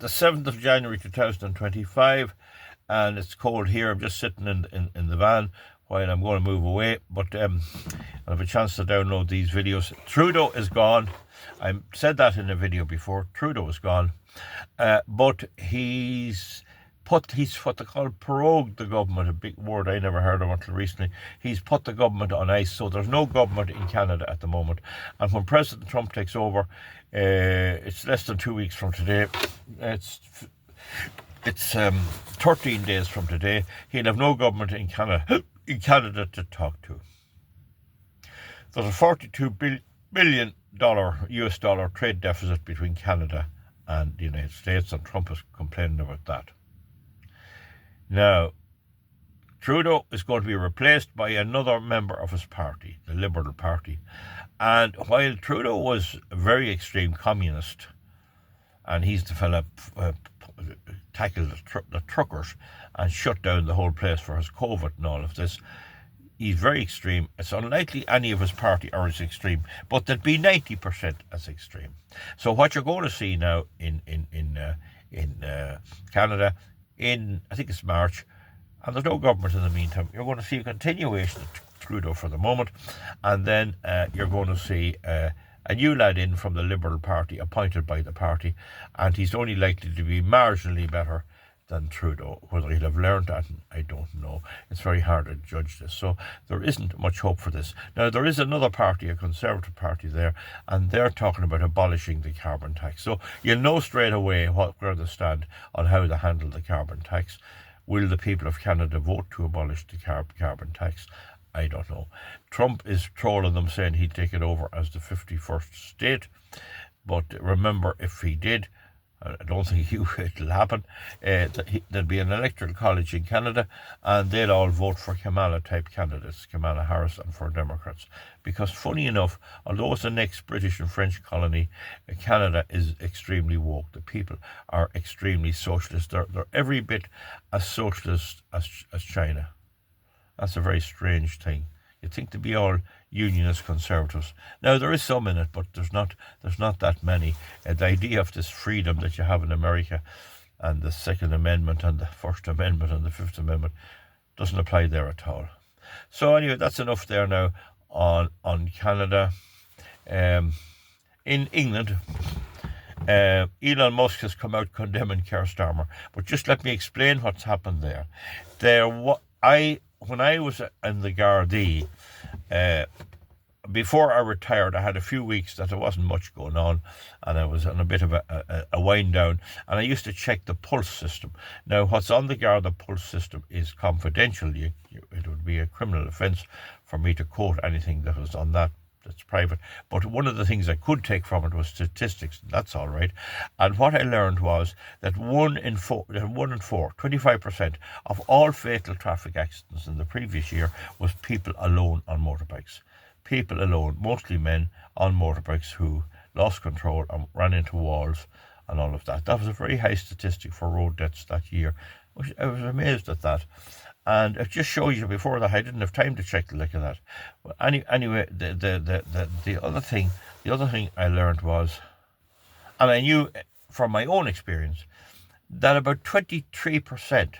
the 7th of January 2025, and it's cold here. I'm just sitting in the van while I'm going to move away, but I'll have a chance to download these videos. Trudeau is gone. I said that in a video before. Trudeau is gone, but he's what they call prorogued the government, a big word I never heard of until recently. He's put the government on ice, so there's no government in Canada at the moment. And when President Trump takes over, it's less than 2 weeks from today. It's 13 days from today. He'll have no government in Canada to talk to. There's a $42 billion US dollar trade deficit between Canada and the United States, and Trump is complaining about that. Now, Trudeau is going to be replaced by another member of his party, the Liberal Party. And while Trudeau was a very extreme communist, and he's the fella tackled the truckers and shut down the whole place for his COVID and all of this, he's very extreme. It's unlikely any of his party are as extreme, but there'd be 90% as extreme. So what you're going to see now in Canada, I think it's March, and there's no government in the meantime, you're going to see a continuation of Trudeau for the moment, and then you're going to see a new lad in from the Liberal Party, appointed by the party, and he's only likely to be marginally better than Trudeau. Whether he'll have learned that, I don't know. It's very hard to judge this. So there isn't much hope for this. Now, there is another party, a Conservative party there, and they're talking about abolishing the carbon tax. So you'll know straight away where they stand on how they handle the carbon tax. Will the people of Canada vote to abolish the carbon tax? I don't know. Trump is trolling them, saying he'd take it over as the 51st state. But remember, if he did, I don't think it'll happen, there'll be an electoral college in Canada, and they'll all vote for Kamala-type candidates, Kamala Harris, and for Democrats. Because funny enough, although it's the next British and French colony, Canada is extremely woke. The people are extremely socialist. They're every bit as socialist as China. That's a very strange thing. You'd think to be all unionist conservatives. Now, there is some in it, but there's not that many. The idea of this freedom that you have in America, and the Second Amendment and the First Amendment and the Fifth Amendment, doesn't apply there at all. So anyway, that's enough there now on Canada. In England, Elon Musk has come out condemning Keir Starmer. But just let me explain what's happened there. When I was in the Gardaí, before I retired, I had a few weeks that there wasn't much going on, and I was on a bit of a wind down, and I used to check the pulse system. Now, what's on the Garda pulse system is confidential. It would be a criminal offence for me to quote anything that was on that. That's private. But one of the things I could take from it was statistics. That's all right. And what I learned was that 1 in 4, 25% of all fatal traffic accidents in the previous year was people alone on motorbikes. People alone, mostly men on motorbikes, who lost control and ran into walls and all of that. That was a very high statistic for road deaths that year. I was amazed at that. And it just shows you, before that I didn't have time to check the lick of that. But anyway, the other thing I learned was, and I knew from my own experience, that about 23%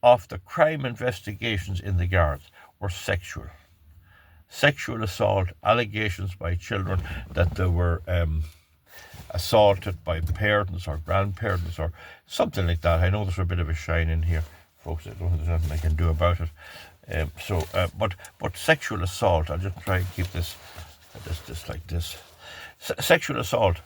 of the crime investigations in the Guards were sexual assault, allegations by children that they were assaulted by parents or grandparents or something like that. I know there's a bit of a shine in here, folks. I don't think there's nothing I can do about it. But sexual assault, I'll just try and keep this like this. Sexual assault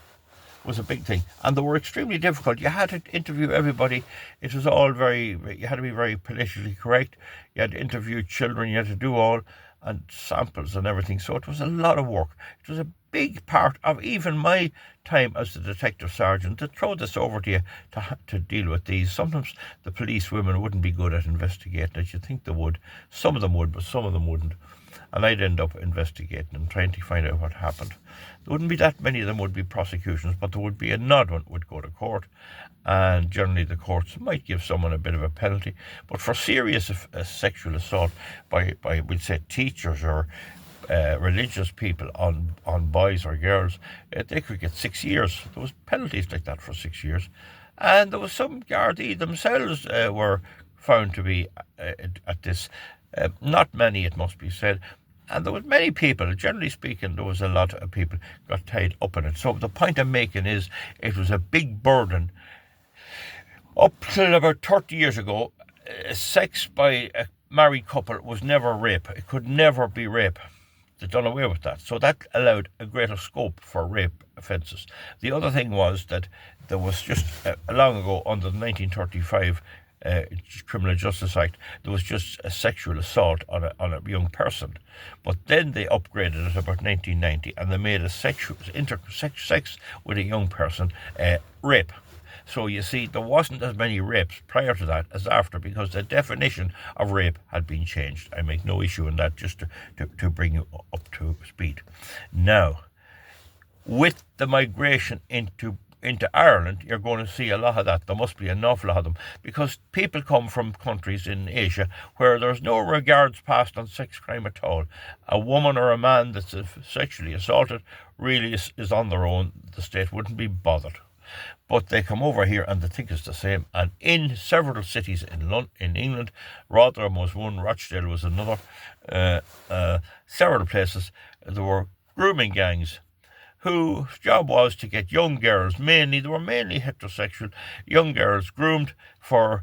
was a big thing, and they were extremely difficult. You had to interview everybody. It was all you had to be very politically correct. You had to interview children. You had to do all, and samples and everything. So it was a lot of work. It was a big part of even my time as the detective sergeant to throw this over to you to deal with these. Sometimes the police women wouldn't be good at investigating it. You'd think they would. Some of them would, but some of them wouldn't. And I'd end up investigating and trying to find out what happened. There wouldn't be that many of them would be prosecutions, but there would be an odd one would go to court. And generally the courts might give someone a bit of a penalty. But for serious sexual assault by we'll say teachers or religious people on boys or girls, they could get 6 years. There was penalties like that for 6 years. And there was some Gardaí themselves were found to be at this. Not many, it must be said. And there was many people, generally speaking, there was a lot of people got tied up in it. So the point I'm making is it was a big burden. Up till about 30 years ago, sex by a married couple was never rape. It could never be rape. They'd done away with that. So that allowed a greater scope for rape offences. The other thing was that there was just long ago, under the 1935 Criminal Justice Act, there was just a sexual assault on a young person. But then they upgraded it about 1990 and they made a sex with a young person rape. So you see, there wasn't as many rapes prior to that as after, because the definition of rape had been changed. I make no issue in that, just to bring you up to speed. Now, with the migration into Ireland, you're going to see a lot of that. There must be an awful lot of them, because people come from countries in Asia where there's no regards passed on sex crime at all. A woman or a man that's sexually assaulted really is on their own. The state wouldn't be bothered. But they come over here and they think it's the same. And in several cities in England, Rotherham was one, Rochdale was another, several places, there were grooming gangs whose job was to get young girls, they were mainly heterosexual, young girls groomed for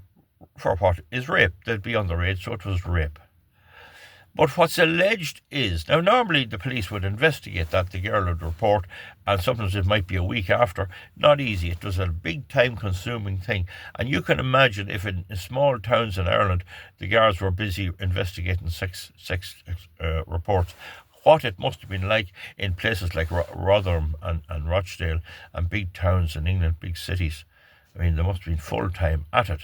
what is rape. They'd be underage, so it was rape. But what's alleged is, now normally the police would investigate that, the girl would report, and sometimes it might be a week after. Not easy. It was a big time-consuming thing. And you can imagine if in small towns in Ireland the guards were busy investigating sex reports, what it must have been like in places like Rotherham and Rochdale and big towns in England, big cities. I mean, they must have been full-time at it.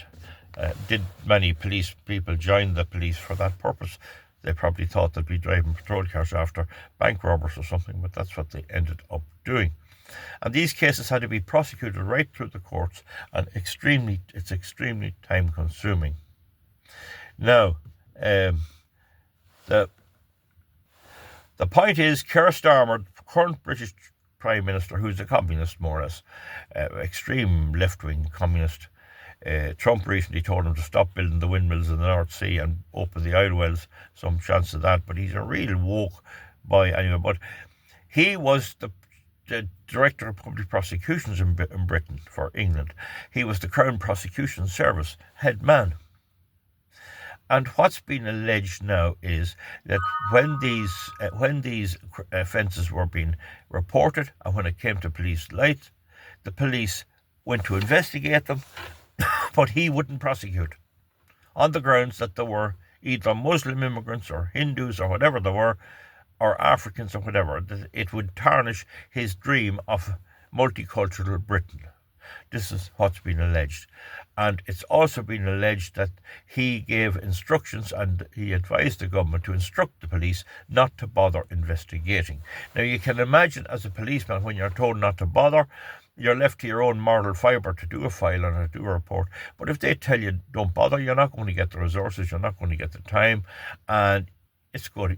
Did many police people join the police for that purpose? They probably thought they'd be driving patrol cars after bank robbers or something, but that's what they ended up doing. And these cases had to be prosecuted right through the courts, and it's extremely time-consuming. Now, the point is, Keir Starmer, current British Prime Minister, who's a communist more or less, extreme left-wing communist. Trump recently told him to stop building the windmills in the North Sea and open the oil wells. Some chance of that, but he's a real woke boy anyway. But he was the Director of Public Prosecutions in Britain for England. He was the Crown Prosecution Service head man. And what's been alleged now is that when these offences were being reported and when it came to police light, the police went to investigate them, but he wouldn't prosecute on the grounds that there were either Muslim immigrants or Hindus or whatever they were, or Africans or whatever. That it would tarnish his dream of multicultural Britain. This is what's been alleged. And it's also been alleged that he gave instructions and he advised the government to instruct the police not to bother investigating. Now, you can imagine as a policeman, when you're told not to bother, you're left to your own moral fibre to do a file and to do a report. But if they tell you don't bother, you're not going to get the resources, you're not going to get the time, and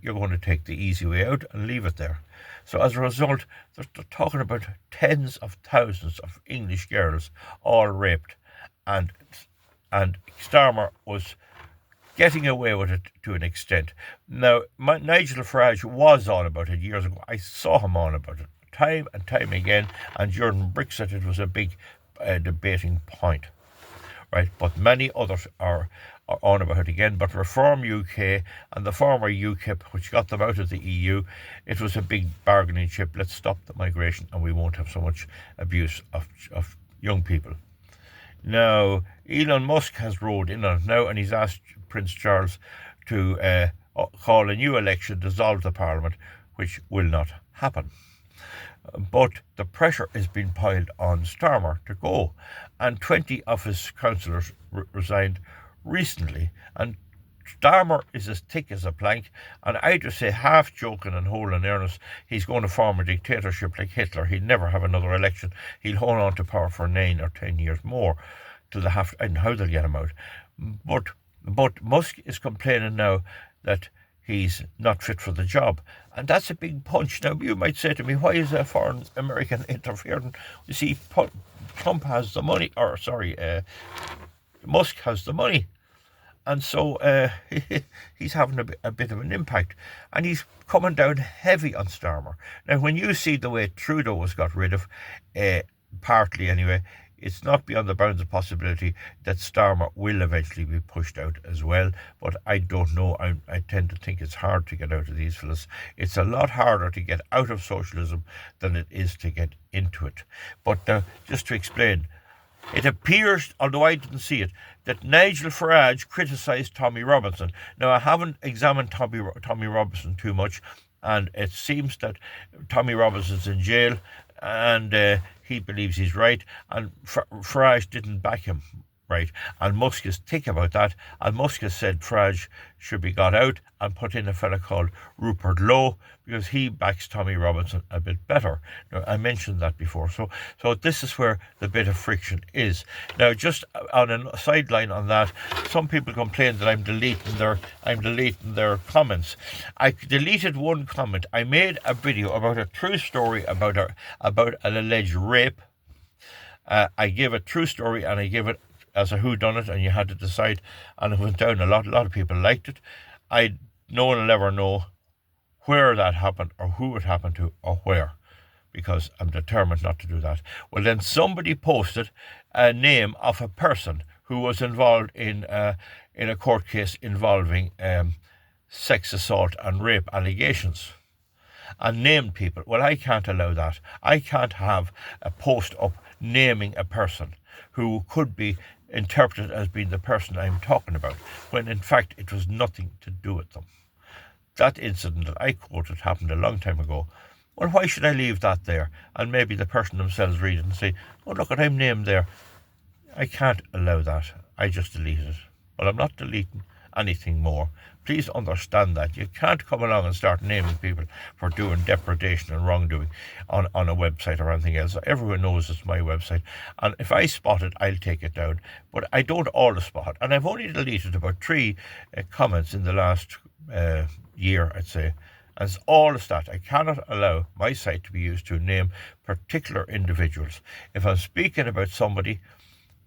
you're going to take the easy way out and leave it there. So as a result, they're talking about tens of thousands of English girls all raped, and Starmer was getting away with it to an extent. Now, Nigel Farage was on about it years ago. I saw him on about it time and time again, and during Brexit it was a big debating point, right? But many others are on about it again. But Reform UK and the former UKIP, which got them out of the EU, it was a big bargaining chip. Let's stop the migration and we won't have so much abuse of young people. Now, Elon Musk has rolled in on it now, and he's asked Prince Charles to call a new election, dissolve the Parliament, which will not happen. But the pressure is being piled on Starmer to go, and 20 of his councillors resigned recently, and Starmer is as thick as a plank, and I just say, half joking and whole in earnest, he's going to form a dictatorship like Hitler. He'll never have another election. He'll hold on to power for 9 or 10 years more till they have to, and how they'll get him out. But Musk is complaining now that he's not fit for the job. And that's a big punch. Now, you might say to me, why is a foreign American interfering? You see, Trump has the money, Musk has the money. And so he's having a bit of an impact. And he's coming down heavy on Starmer. Now, when you see the way Trudeau was got rid of, partly anyway, it's not beyond the bounds of possibility that Starmer will eventually be pushed out as well. But I don't know. I tend to think it's hard to get out of these fellas. It's a lot harder to get out of socialism than it is to get into it. But just to explain, it appears, although I didn't see it, that Nigel Farage criticised Tommy Robinson. Now, I haven't examined Tommy Robinson too much, and it seems that Tommy Robinson's in jail, and he believes he's right, and Farage didn't back him, right? And Musk is thick about that, and Musk has said Farage should be got out and put in a fella called Rupert Lowe, because he backs Tommy Robinson a bit better. Now, I mentioned that before. So this is where the bit of friction is. Now, just on a sideline on that, some people complain that I'm deleting their comments. I deleted one comment. I made a video about a true story about an alleged rape. I gave a true story, and I gave it as a whodunit, and you had to decide, and it went down a lot. A lot of people liked it. No one will ever know where that happened or who it happened to or where, because I'm determined not to do that. Well, then somebody posted a name of a person who was involved in a court case involving sex assault and rape allegations, and named people. Well, I can't allow that. I can't have a post up naming a person who could be interpreted as being the person I'm talking about, when in fact it was nothing to do with them. That incident that I quoted happened a long time ago. Well, why should I leave that there? And maybe the person themselves read it and say, oh, look, I'm named there. I can't allow that. I just deleted it. Well, I'm not deleting anything more. Please understand that. You can't come along and start naming people for doing depredation and wrongdoing on a website or anything else. Everyone knows it's my website. And if I spot it, I'll take it down. But I don't always spot it. And I've only deleted about 3 comments in the last year, I'd say. And it's all of that. I cannot allow my site to be used to name particular individuals. If I'm speaking about somebody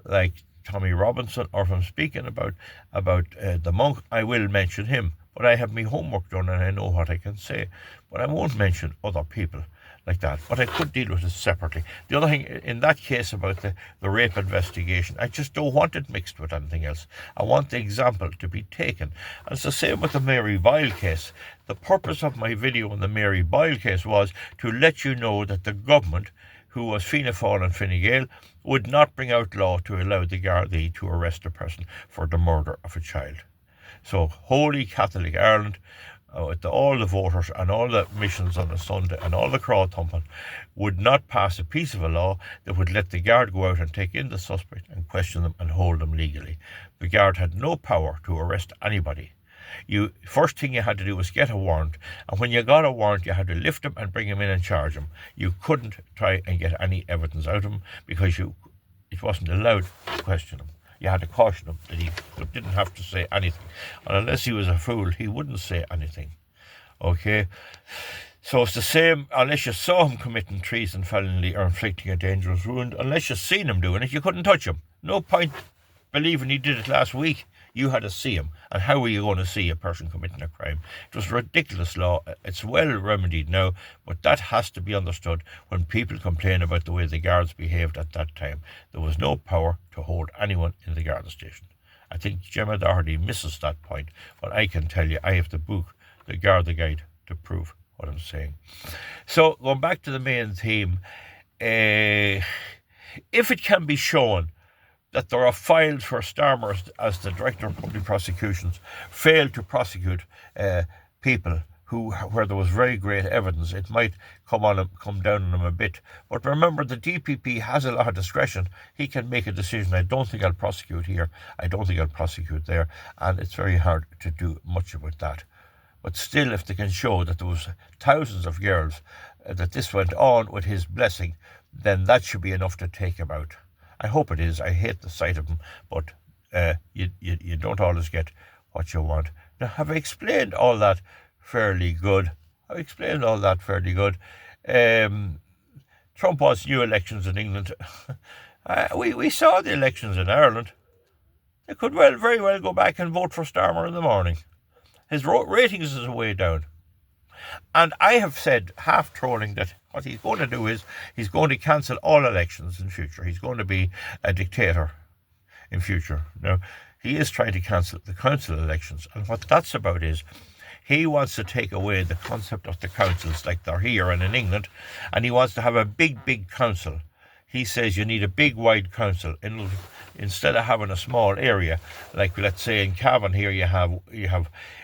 like Tommy Robinson, or if I'm speaking about the monk, I will mention him. But I have my homework done and I know what I can say. But I won't mention other people like that. But I could deal with it separately. The other thing, in that case about the rape investigation, I just don't want it mixed with anything else. I want the example to be taken. And it's the same with the Mary Boyle case. The purpose of my video on the Mary Boyle case was to let you know that the government, who was Fianna Fáil and Fine Gael, would not bring out law to allow the Gardaí to arrest a person for the murder of a child. So Holy Catholic Ireland, with all the voters and all the missions on a Sunday and all the crowd thumping, would not pass a piece of a law that would let the Guard go out and take in the suspect and question them and hold them legally. The Guard had no power to arrest anybody. First thing you had to do was get a warrant, and when you got a warrant you had to lift him and bring him in and charge him. You couldn't try and get any evidence out of him because it wasn't allowed to question him. You had to caution him that he didn't have to say anything, and unless he was a fool he wouldn't say anything. Okay, so it's the same. Unless you saw him committing treason felony or inflicting a dangerous wound, unless you seen him doing it, you couldn't touch him. No point believing he did it last week. You had to see him. And how were you going to see a person committing a crime? It was a ridiculous law. It's well remedied now, but that has to be understood when people complain about the way the guards behaved at that time. There was no power to hold anyone in the Garda station. I think Gemma Doherty misses that point, but I can tell you I have the book, the Garda Guide, to prove what I'm saying. So, going back to the main theme, if it can be shown that there are files for Starmer as the Director of Public Prosecutions failed to prosecute people where there was very great evidence, it might come down on him a bit. But remember, the DPP has a lot of discretion. He can make a decision. I don't think I'll prosecute here. I don't think I'll prosecute there. And it's very hard to do much about that. But still, if they can show that there was thousands of girls, that this went on with his blessing, then that should be enough to take him out. I hope it is. I hate the sight of him, but you don't always get what you want. Now, have I explained all that fairly good? I've explained all that fairly good. Trump wants new elections in England. We saw the elections in Ireland. They could very well go back and vote for Starmer in the morning. His ratings is way down. And I have said, half trolling, that what he's going to do is he's going to cancel all elections in future. He's going to be a dictator in future. Now, he is trying to cancel the council elections. And what that's about is he wants to take away the concept of the councils like they're here and in England, and he wants to have a big council. He says you need a big, wide council instead of having a small area. Like, let's say in Cavan here, you have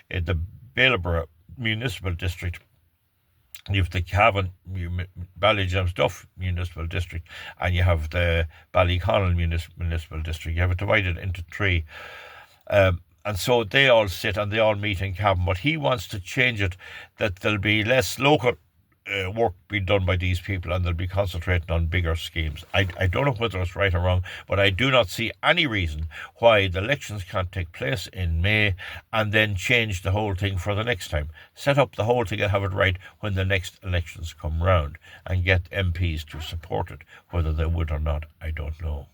the Bailborough Municipal District. You have the Cavan, Ballyjamsduff Municipal District, and you have the Ballyconnell Municipal District. You have it divided into three. And so they all sit and they all meet in Cavan. But he wants to change it, that there'll be less local work being done by these people, and they'll be concentrating on bigger schemes. I don't know whether it's right or wrong, but I do not see any reason why the elections can't take place in May and then change the whole thing for the next time. Set up the whole thing and have it right when the next elections come round, and get MPs to support it. Whether they would or not, I don't know.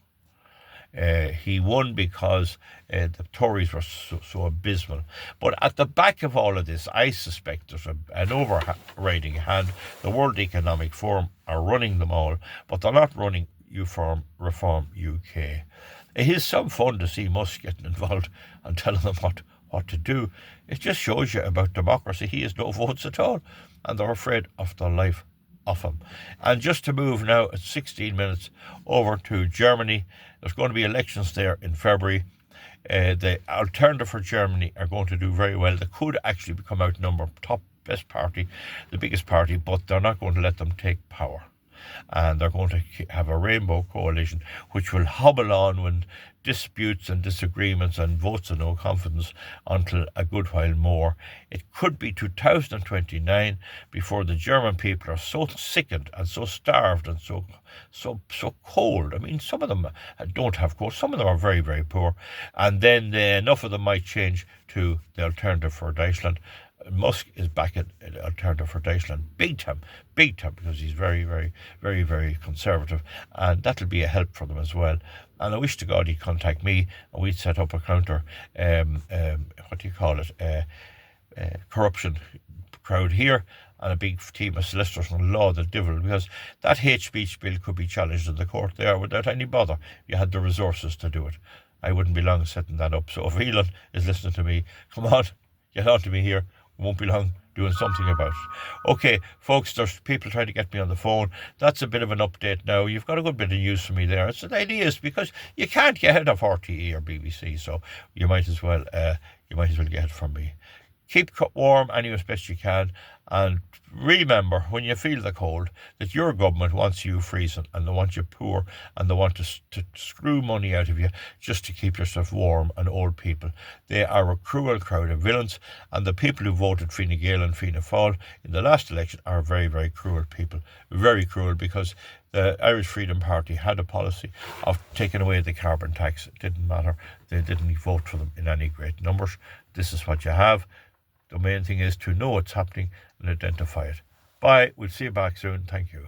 He won because the Tories were so abysmal. But at the back of all of this, I suspect there's an overriding hand. The World Economic Forum are running them all, but they're not running Reform UK. It is some fun to see Musk getting involved and telling them what to do. It just shows you about democracy. He has no votes at all, and they're afraid of their life of him. And just to move now at 16 minutes over to Germany, there's going to be elections there in February. The Alternative for Germany are going to do very well. They could actually become outnumbered, best party, the biggest party, but they're not going to let them take power. And they're going to have a rainbow coalition which will hobble on when disputes and disagreements and votes of no confidence until a good while more. It could be 2029 before the German people are so sickened and so starved and so cold. I mean, some of them don't have cold, some of them are very, very poor, and then enough of them might change to the Alternative for Deutschland. Musk is back at Alternative for Deutschland big time, because he's very, very, very, very conservative, and that'll be a help for them as well. And I wish to God he'd contact me and we'd set up a counter, corruption crowd here, and a big team of solicitors and law the devil, because that hate speech bill could be challenged in the court there without any bother. You had the resources to do it. I wouldn't be long setting that up. So if Elon is listening to me, come on, get on to me here. Won't be long doing something about it. Okay, folks, there's people trying to get me on the phone. That's a bit of an update now. You've got a good bit of news for me there. It's the idea is because you can't get it off RTE or BBC, so you might as well get it from me. Keep warm anyway as best you can, and remember when you feel the cold that your government wants you freezing, and they want you poor, and they want to screw money out of you just to keep yourself warm. And old people, they are a cruel crowd of villains, and the people who voted Fine Gael and Fianna Fáil in the last election are very, very cruel people. Very cruel, because the Irish Freedom Party had a policy of taking away the carbon tax. It didn't matter. They didn't vote for them in any great numbers. This is what you have. The main thing is to know what's happening and identify it. Bye. We'll see you back soon. Thank you.